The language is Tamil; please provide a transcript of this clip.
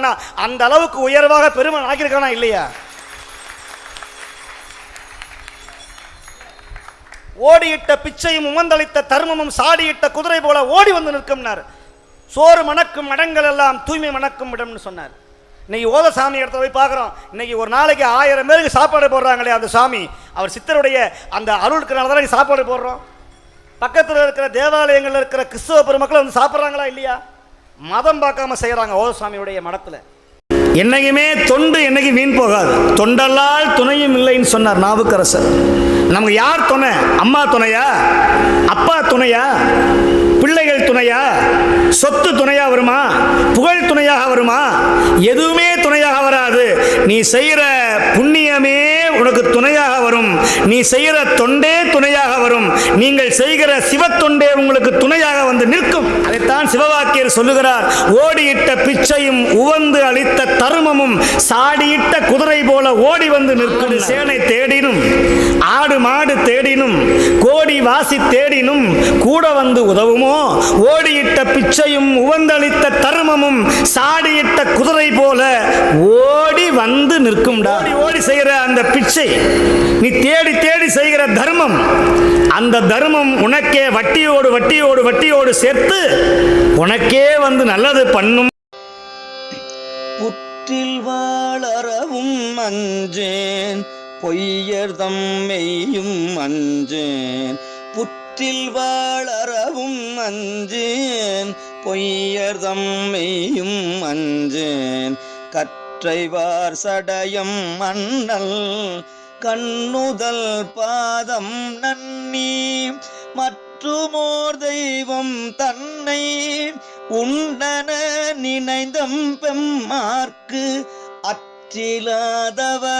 ஆக்கியிருக்கானா அந்த அளவுக்கு உயர்வாக பெருமன் ஆக்கியிருக்கானா இல்லையா? ஓடியிட்ட பிச்சையும் உமந்தளித்த தர்மமும் சாடியிட்ட குதிரை போல ஓடி வந்து நிற்கும்னார். சோறு மணக்கும் இடங்கள் எல்லாம் தூய்மை மணக்கும் இடம்னு சொன்னார். இன்னைக்கு ஓத சாமி இடத்துல போய் பார்க்குறோம். இன்னைக்கு ஒரு நாளைக்கு 1000 பேருக்கு சாப்பாடு போடுறாங்களே அந்த சாமி, அவர் சித்தருடைய அந்த அருளுக்குனால தான் சாப்பாடு போடுறோம். பக்கத்தில் இருக்கிற தேவாலயங்களில் இருக்கிற கிறிஸ்தவ பெருமக்கள் வந்து சாப்பிட்றாங்களா இல்லையா? மதம் பார்க்காம செய்கிறாங்க ஓத சாமியுடைய மடத்தில். என்னைக்குமே தொண்டு என்னைக்கு வீண் போகாது. தொண்டல்லால் துணையும் இல்லைன்னு சொன்னார் நாவுக்கரசர். நமக்கு யார் துணை? அம்மா துணையா? அப்பா துணையா? பிள்ளைகள் துணையா? சொத்து துணையா வருமா? புகழ் துணையாக வருமா? எதுவுமே துணையாக வராது. நீ செய்கிற புண்ணியமே உனக்கு துணையாக வரும். நீ செய்கிற தொண்டே துணையாக வரும். நீங்கள் செய்கிற சிவத்தொண்டே உங்களுக்கு துணையாக வந்து நிற்கும். அதைத்தான் சிவவாக்கியர் சொல்லுகிறார். ஓடியிட்ட பிச்சையும் உவந்து அளித்த தருமமும் சாடியிட்ட குதிரை போல ஓடி வந்து நிற்கும். சேனை தேடினும் ஆடு மாடு தேடினும் கோடி வாசி தேடினும் கூட வந்து உதவுமோ? ஓடியிட்ட பிச்சையும் உவந்தளித்த தருமமும் சாடியிட்ட குதிரை போல ஓடி வந்து நிற்கும்டா. ஓடி செய்கிற அந்த பிச்சை, நீ தேடி தேடி செய்கிற தர்மம், அந்த தர்மம் உனக்கே வட்டியோடு வட்டியோடு வட்டியோடு சேர்த்து உனக்கே வந்து நல்லது பண்ணும். புற்றில் வாழறவும் அஞ்சேன் பொய்யர் தம்மெய்யும் அஞ்சேன். புற்றில் வாழறவும் அஞ்சேன் பொய்யர் தம்மெய்யும் அஞ்சேன். கற்றைவார் சடையம் மண்ணல் கண்ணுதல் பாதம் நன்னி மற்றுமோர் தெய்வம் தன்னை உண்டன நினைந்தம் பெம்மார்க்கு அற்றிலாதவர்